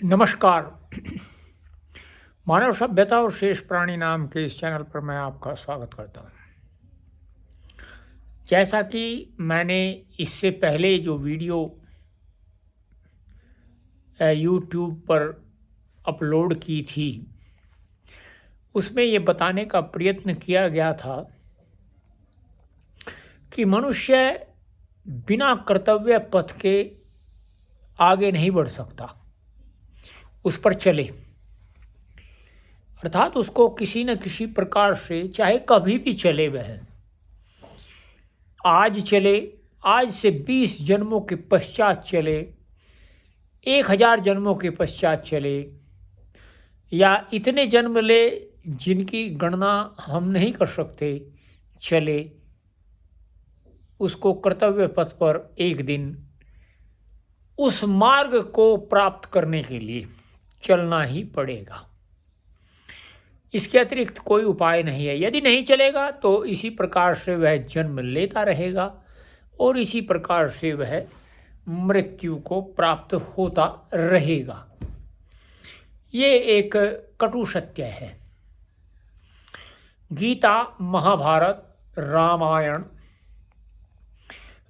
नमस्कार। मानव सभ्यता और शेष प्राणी नाम के इस चैनल पर मैं आपका स्वागत करता हूँ। जैसा कि मैंने इससे पहले जो वीडियो यूट्यूब पर अपलोड की थी, उसमें ये बताने का प्रयत्न किया गया था कि मनुष्य बिना कर्तव्य पथ के आगे नहीं बढ़ सकता, उस पर चले, अर्थात उसको किसी न किसी प्रकार से, चाहे कभी भी चले, वह आज चले, आज से 20 जन्मों के पश्चात चले, 1000 जन्मों के पश्चात चले, या इतने जन्म ले जिनकी गणना हम नहीं कर सकते, चले, उसको कर्तव्य पथ पर एक दिन उस मार्ग को प्राप्त करने के लिए चलना ही पड़ेगा। इसके अतिरिक्त कोई उपाय नहीं है। यदि नहीं चलेगा तो इसी प्रकार से वह जन्म लेता रहेगा और इसी प्रकार से वह मृत्यु को प्राप्त होता रहेगा। ये एक कटु सत्य है। गीता, महाभारत, रामायण,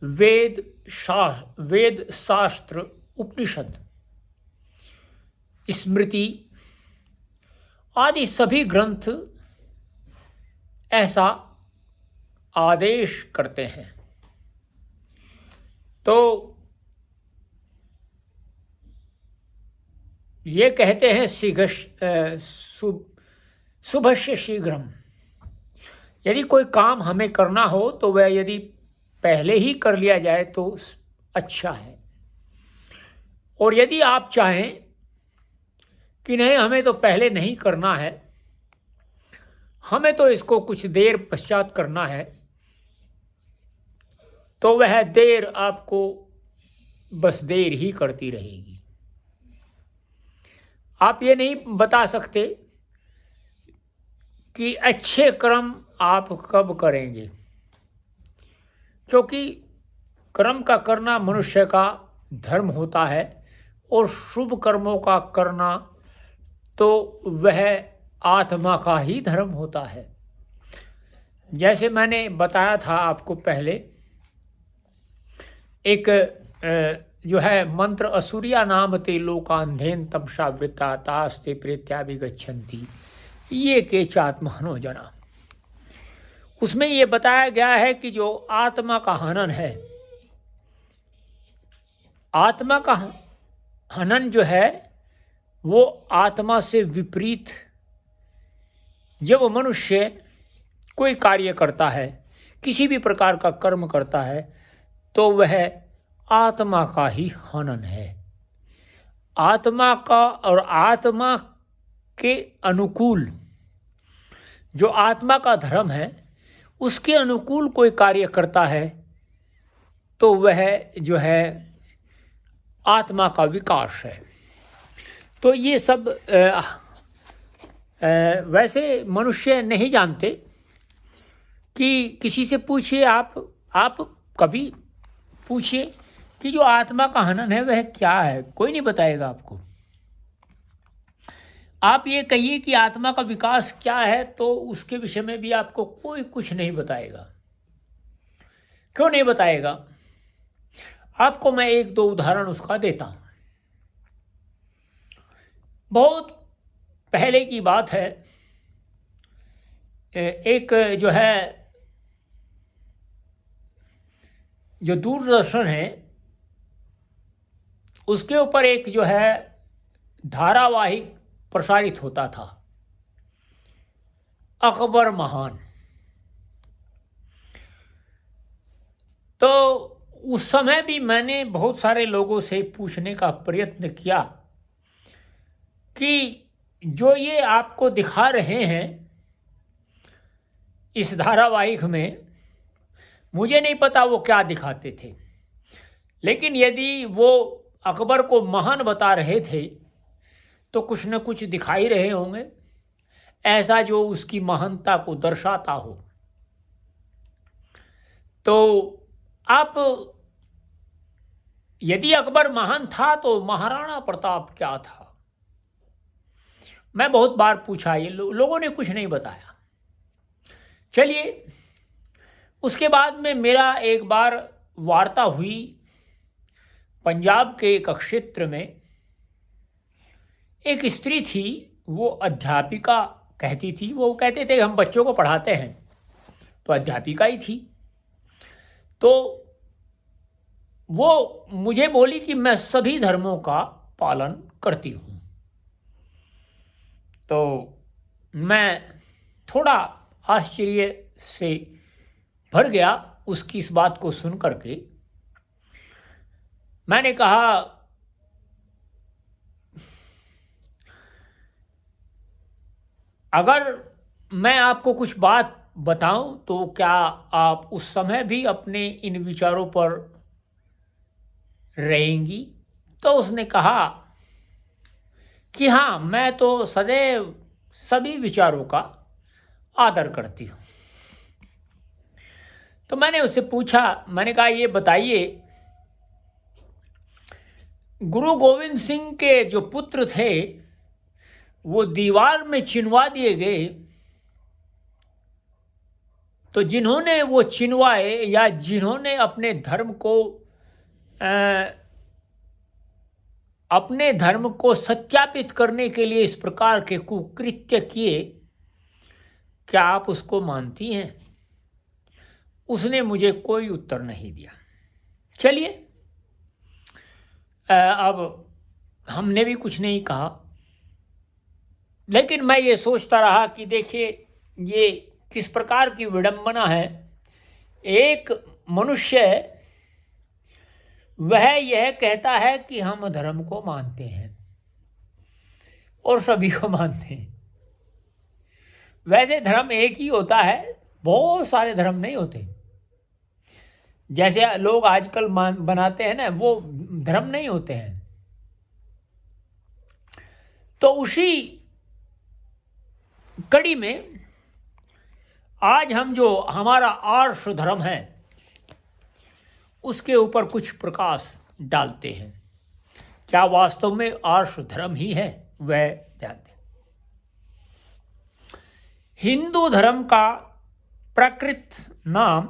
वेद शास्त्र, उपनिषद, स्मृति आदि सभी ग्रंथ ऐसा आदेश करते हैं। तो ये कहते हैं शुभस्य शीघ्रम। यदि कोई काम हमें करना हो तो वह यदि पहले ही कर लिया जाए तो अच्छा है, और यदि आप चाहें कि नहीं, हमें तो पहले नहीं करना है, हमें तो इसको कुछ देर पश्चात करना है, तो वह देर आपको बस देर ही करती रहेगी। आप ये नहीं बता सकते कि अच्छे कर्म आप कब करेंगे, क्योंकि कर्म का करना मनुष्य का धर्म होता है और शुभ कर्मों का करना तो वह आत्मा का ही धर्म होता है। जैसे मैंने बताया था आपको पहले, एक जो है मंत्र, असुरिया नाम ते लोकांधेन तमसा वृत्ता तास्ते प्रेत्याभिगच्छन्ति ये के चात्महनो जना। उसमें ये बताया गया है कि जो आत्मा का हनन है, आत्मा का हनन जो है वो आत्मा से विपरीत, जब मनुष्य कोई कार्य करता है, किसी भी प्रकार का कर्म करता है, तो वह आत्मा का ही हनन है। आत्मा का और आत्मा के अनुकूल, जो आत्मा का धर्म है उसके अनुकूल कोई कार्य करता है तो वह जो है आत्मा का विकास है। तो ये सब वैसे मनुष्य नहीं जानते कि किसी से पूछिए, आप कभी पूछिए कि जो आत्मा का हनन है वह क्या है, कोई नहीं बताएगा आपको। आप ये कहिए कि आत्मा का विकास क्या है, तो उसके विषय में भी आपको कोई कुछ नहीं बताएगा। क्यों नहीं बताएगा? आपको मैं एक दो उदाहरण उसका देता हूँ। बहुत पहले की बात है, एक जो है जो दूरदर्शन है उसके ऊपर एक जो है धारावाहिक प्रसारित होता था, अकबर महान। तो उस समय भी मैंने बहुत सारे लोगों से पूछने का प्रयत्न किया कि जो ये आपको दिखा रहे हैं इस धारावाहिक में, मुझे नहीं पता वो क्या दिखाते थे, लेकिन यदि वो अकबर को महान बता रहे थे तो कुछ न कुछ दिखाई रहे होंगे, ऐसा जो उसकी महानता को दर्शाता हो। तो आप यदि अकबर महान था तो महाराणा प्रताप क्या था? मैं बहुत बार पूछा, ये लोगों ने कुछ नहीं बताया। चलिए, उसके बाद में मेरा एक बार वार्ता हुई पंजाब के एक क्षेत्र में। एक स्त्री थी, वो अध्यापिका कहती थी, वो कहते थे हम बच्चों को पढ़ाते हैं, तो अध्यापिका ही थी। तो वो मुझे बोली कि मैं सभी धर्मों का पालन करती हूँ। तो मैं थोड़ा आश्चर्य से भर गया उसकी इस बात को सुन करके। मैंने कहा, अगर मैं आपको कुछ बात बताऊं तो क्या आप उस समय भी अपने इन विचारों पर रहेंगी? तो उसने कहा कि हाँ, मैं तो सदैव सभी विचारों का आदर करती हूँ। तो मैंने उससे पूछा, मैंने कहा ये बताइए, गुरु गोविंद सिंह के जो पुत्र थे वो दीवार में चिनवा दिए गए, तो जिन्होंने वो चिनवाए या जिन्होंने अपने धर्म को सत्यापित करने के लिए इस प्रकार के कुकृत्य किए, क्या आप उसको मानती हैं? उसने मुझे कोई उत्तर नहीं दिया। चलिए, अब हमने भी कुछ नहीं कहा, लेकिन मैं ये सोचता रहा कि देखिए ये किस प्रकार की विडंबना है। एक मनुष्य वह यह कहता है कि हम धर्म को मानते हैं और सभी को मानते हैं। वैसे धर्म एक ही होता है, बहुत सारे धर्म नहीं होते। जैसे लोग आजकल बनाते हैं ना, वो धर्म नहीं होते हैं। तो उसी कड़ी में आज हम जो हमारा आर्ष धर्म है उसके ऊपर कुछ प्रकाश डालते हैं। क्या वास्तव में आर्ष धर्म ही है, वह जानते हैं। हिंदू धर्म का प्रकृत नाम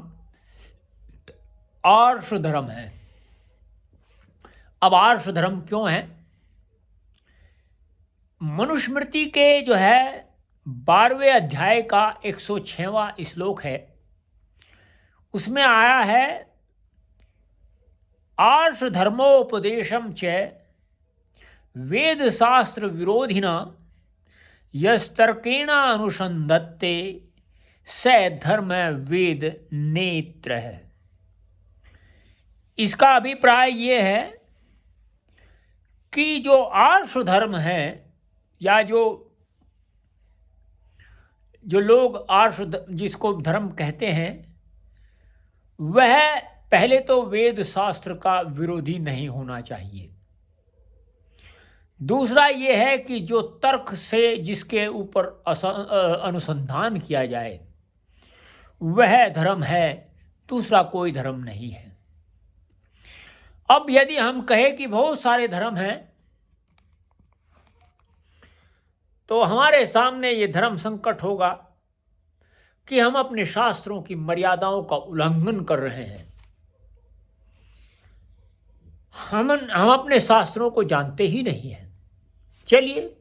आर्ष धर्म है। अब आर्ष धर्म क्यों है? मनुस्मृति के जो है 12वें अध्याय का 106वां श्लोक है, उसमें आया है, आर्ष धर्मोपदेशम च वेद शास्त्र विरोधिना यस्तर्केण अनुसंधत्ते स धर्म वेद नेत्र है। इसका अभिप्राय ये है कि जो आर्ष धर्म है या जो लोग आर्ष जिसको धर्म कहते हैं, वह पहले तो वेद शास्त्र का विरोधी नहीं होना चाहिए। दूसरा ये है कि जो तर्क से जिसके ऊपर अनुसंधान किया जाए वह धर्म है, दूसरा कोई धर्म नहीं है। अब यदि हम कहें कि बहुत सारे धर्म हैं, तो हमारे सामने ये धर्म संकट होगा कि हम अपने शास्त्रों की मर्यादाओं का उल्लंघन कर रहे हैं। हम अपने शास्त्रों को जानते ही नहीं हैं। चलिए,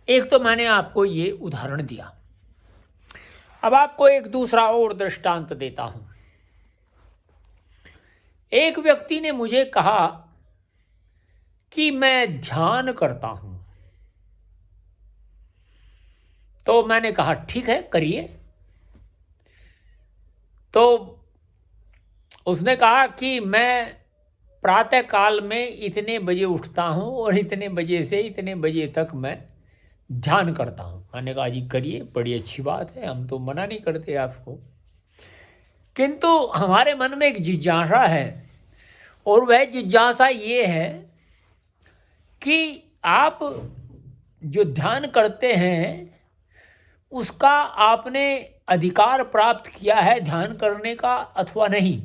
एक तो मैंने आपको ये उदाहरण दिया, अब आपको एक दूसरा और दृष्टांत देता हूं। एक व्यक्ति ने मुझे कहा कि मैं ध्यान करता हूं। तो मैंने कहा ठीक है, करिए। तो उसने कहा कि मैं प्रातः काल में इतने बजे उठता हूं और इतने बजे से इतने बजे तक मैं ध्यान करता हूं। मैंने कहा जी करिए, बड़ी अच्छी बात है, हम तो मना नहीं करते आपको, किंतु हमारे मन में एक जिज्ञासा है, और वह जिज्ञासा ये है कि आप जो ध्यान करते हैं उसका आपने अधिकार प्राप्त किया है ध्यान करने का अथवा नहीं।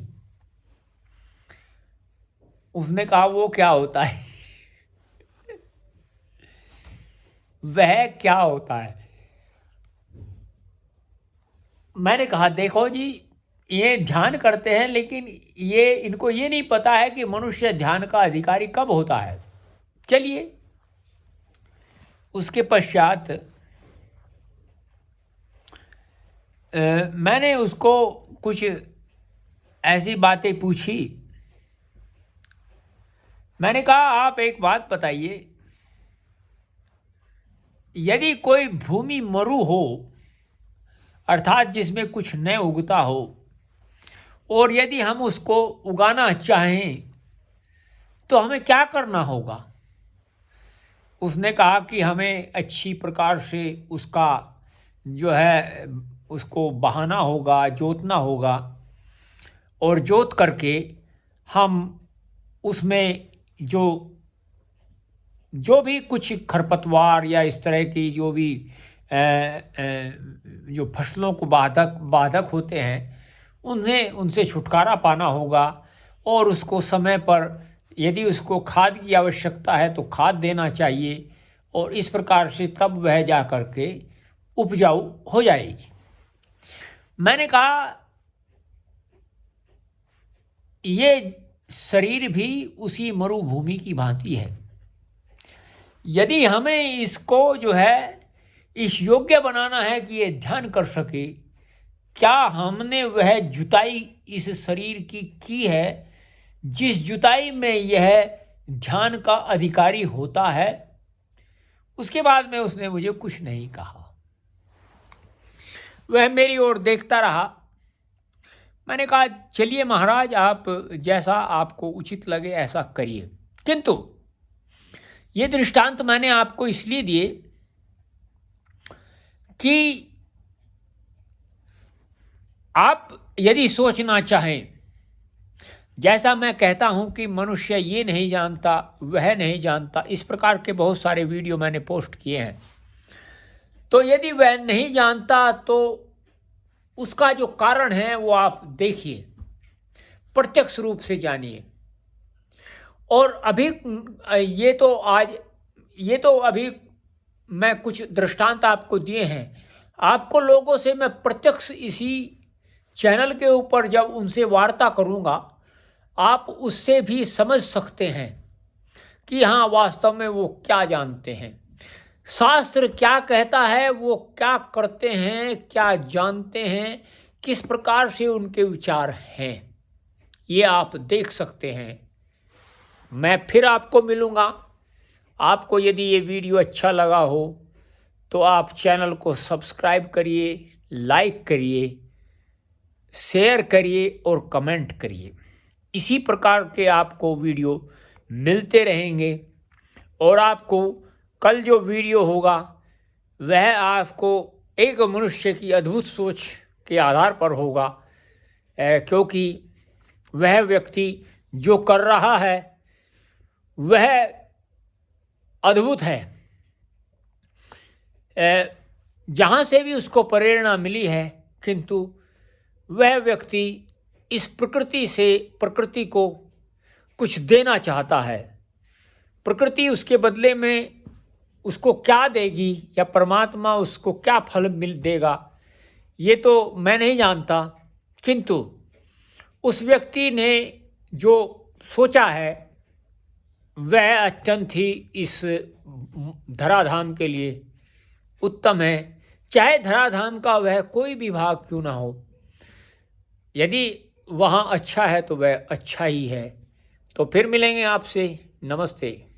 उसने कहा वो क्या होता है? वह क्या होता है। मैंने कहा देखो जी, ये ध्यान करते हैं लेकिन ये इनको ये नहीं पता है कि मनुष्य ध्यान का अधिकारी कब होता है। चलिए, उसके पश्चात मैंने उसको कुछ ऐसी बातें पूछी। मैंने कहा आप एक बात बताइए, यदि कोई भूमि मरु हो, अर्थात जिसमें कुछ न उगता हो, और यदि हम उसको उगाना चाहें तो हमें क्या करना होगा। उसने कहा कि हमें अच्छी प्रकार से उसका जो है उसको बहाना होगा, जोतना होगा, और जोत करके हम उसमें जो भी कुछ खरपतवार या इस तरह की जो भी जो फसलों को बाधक होते हैं उनसे छुटकारा पाना होगा, और उसको समय पर यदि उसको खाद की आवश्यकता है तो खाद देना चाहिए, और इस प्रकार से तब वह जा कर के उपजाऊ हो जाएगी। मैंने कहा ये शरीर भी उसी मरुभूमि की भांति है। यदि हमें इसको जो है इस योग्य बनाना है कि ये ध्यान कर सके, क्या हमने वह जुताई इस शरीर की है जिस जुताई में यह ध्यान का अधिकारी होता है। उसके बाद में उसने मुझे कुछ नहीं कहा, वह मेरी ओर देखता रहा। मैंने कहा चलिए महाराज, आप जैसा आपको उचित लगे ऐसा करिए, किंतु ये दृष्टांत मैंने आपको इसलिए दिए कि आप यदि सोचना चाहें, जैसा मैं कहता हूं कि मनुष्य ये नहीं जानता वह नहीं जानता, इस प्रकार के बहुत सारे वीडियो मैंने पोस्ट किए हैं, तो यदि वह नहीं जानता तो उसका जो कारण है वो आप देखिए, प्रत्यक्ष रूप से जानिए। और अभी ये तो अभी मैं कुछ दृष्टांत आपको दिए हैं, आपको लोगों से मैं प्रत्यक्ष इसी चैनल के ऊपर जब उनसे वार्ता करूंगा, आप उससे भी समझ सकते हैं कि हाँ वास्तव में वो क्या जानते हैं, शास्त्र क्या कहता है, वो क्या करते हैं, क्या जानते हैं, किस प्रकार से उनके विचार हैं, ये आप देख सकते हैं। मैं फिर आपको मिलूँगा। आपको यदि ये वीडियो अच्छा लगा हो तो आप चैनल को सब्सक्राइब करिए, लाइक करिए, शेयर करिए और कमेंट करिए। इसी प्रकार के आपको वीडियो मिलते रहेंगे, और आपको कल जो वीडियो होगा वह आपको एक मनुष्य की अद्भुत सोच के आधार पर होगा, क्योंकि वह व्यक्ति जो कर रहा है वह अद्भुत है। जहाँ से भी उसको प्रेरणा मिली है, किंतु वह व्यक्ति इस प्रकृति को कुछ देना चाहता है। प्रकृति उसके बदले में उसको क्या देगी या परमात्मा उसको क्या फल देगा, ये तो मैं नहीं जानता, किंतु उस व्यक्ति ने जो सोचा है वह अत्यंत ही इस धराधाम के लिए उत्तम है। चाहे धराधाम का वह कोई भी भाग क्यों ना हो, यदि वहाँ अच्छा है तो वह अच्छा ही है। तो फिर मिलेंगे आपसे। नमस्ते।